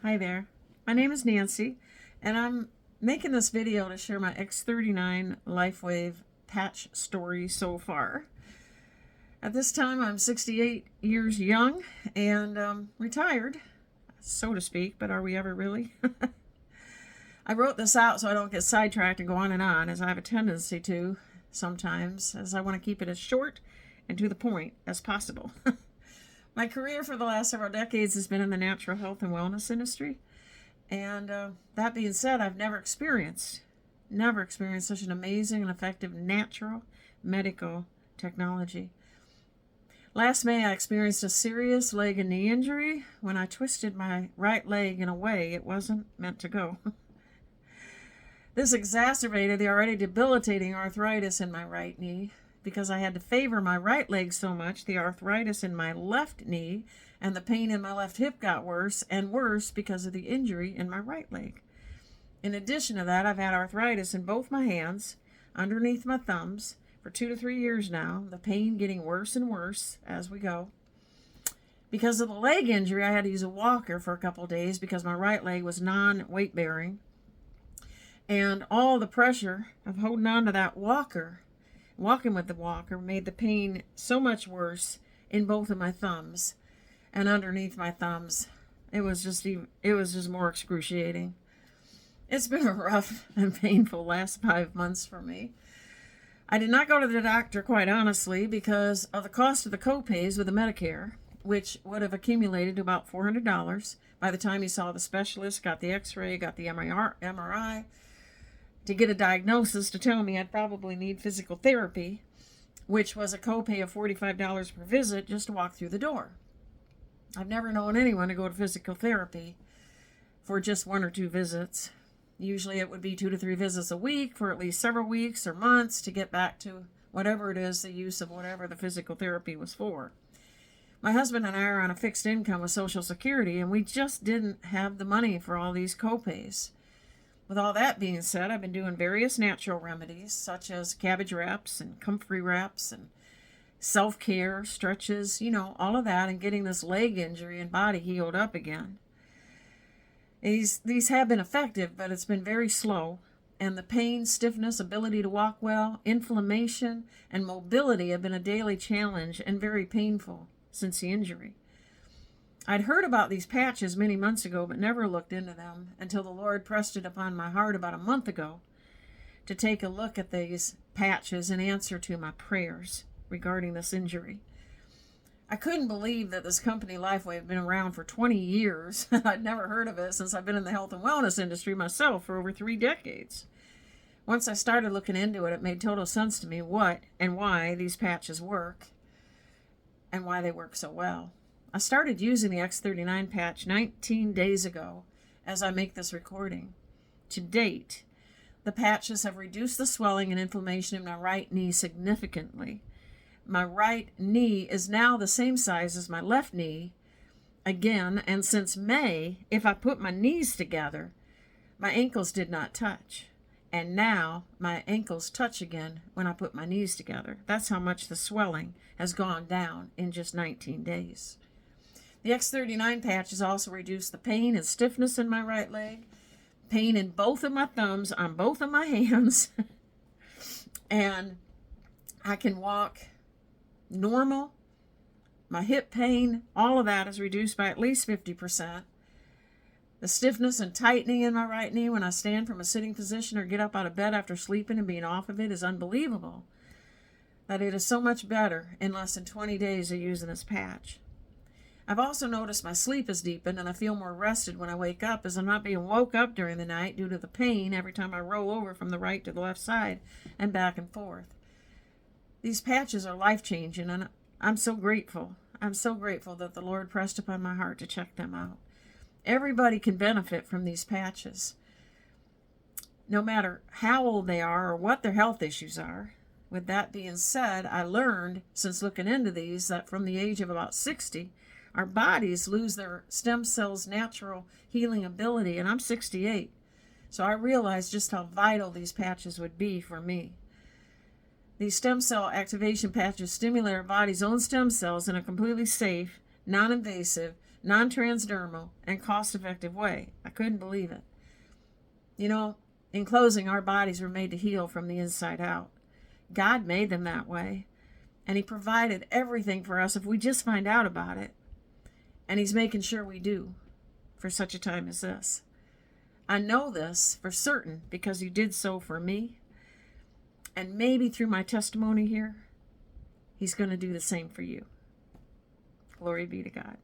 Hi there. My name is Nancy, and I'm making this video to share my X39 LifeWave Patch story so far. At this time, I'm 68 years young and retired, so to speak, but are we ever really? I wrote this out so I don't get sidetracked and go on, as I have a tendency to sometimes, as I want to keep it as short and to the point as possible. My career for the last several decades has been in the natural health and wellness industry. And that being said, I've never experienced such an amazing and effective natural medical technology. Last May, I experienced a serious leg and knee injury when I twisted my right leg in a way it wasn't meant to go. This exacerbated the already debilitating arthritis in my right knee. Because I had to favor my right leg so much, the arthritis in my left knee and the pain in my left hip got worse and worse because of the injury in my right leg. In addition to that, I've had arthritis in both my hands, underneath my thumbs, for 2 to 3 years now, the pain getting worse and worse as we go. Because of the leg injury, I had to use a walker for a couple of days because my right leg was non-weight bearing. And all the pressure of holding on to that walking with the walker made the pain so much worse in both of my thumbs and underneath my thumbs. It was just more excruciating. It's been a rough and painful last 5 months for me. I did not go to the doctor, quite honestly, because of the cost of the co-pays with the Medicare, which would have accumulated to about $400 by the time you saw the specialist, got the x-ray, got the MRI, to get a diagnosis to tell me I'd probably need physical therapy, which was a copay of $45 per visit just to walk through the door. I've never known anyone to go to physical therapy for just 1 or 2 visits. Usually it would be 2 to 3 visits a week for at least several weeks or months to get back to whatever it is, the use of whatever the physical therapy was for. My husband and I are on a fixed income with Social Security, and we just didn't have the money for all these copays. With all that being said, I've been doing various natural remedies, such as cabbage wraps and comfrey wraps and self-care, stretches, all of that, and getting this leg injury and body healed up again. These have been effective, but it's been very slow, and the pain, stiffness, ability to walk well, inflammation, and mobility have been a daily challenge and very painful since the injury. I'd heard about these patches many months ago, but never looked into them until the Lord pressed it upon my heart about a month ago to take a look at these patches in answer to my prayers regarding this injury. I couldn't believe that this company, LifeWave, had been around for 20 years. I'd never heard of it since I've been in the health and wellness industry myself for over 3 decades. Once I started looking into it, it made total sense to me what and why these patches work and why they work so well. I started using the X39 patch 19 days ago as I make this recording. To date, the patches have reduced the swelling and inflammation in my right knee significantly. My right knee is now the same size as my left knee again, and since May, if I put my knees together, my ankles did not touch. And now my ankles touch again when I put my knees together. That's how much the swelling has gone down in just 19 days. The X39 patch has also reduced the pain and stiffness in my right leg, pain in both of my thumbs on both of my hands, and I can walk normal. My hip pain, all of that is reduced by at least 50%. The stiffness and tightening in my right knee when I stand from a sitting position or get up out of bed after sleeping and being off of it is unbelievable. That it is so much better in less than 20 days of using this patch. I've also noticed my sleep has deepened and I feel more rested when I wake up, as I'm not being woke up during the night due to the pain every time I roll over from the right to the left side and back and forth. These patches are life-changing, and I'm so grateful. I'm so grateful that the Lord pressed upon my heart to check them out. Everybody can benefit from these patches, no matter how old they are or what their health issues are. With that being said, I learned since looking into these that from the age of about 60, our bodies lose their stem cells' natural healing ability, and I'm 68. So I realized just how vital these patches would be for me. These stem cell activation patches stimulate our body's own stem cells in a completely safe, non-invasive, non-transdermal, and cost-effective way. I couldn't believe it. You know, in closing, our bodies were made to heal from the inside out. God made them that way, and He provided everything for us if we just find out about it. And He's making sure we do for such a time as this. I know this for certain because He did so for me. And maybe through my testimony here, He's going to do the same for you. Glory be to God.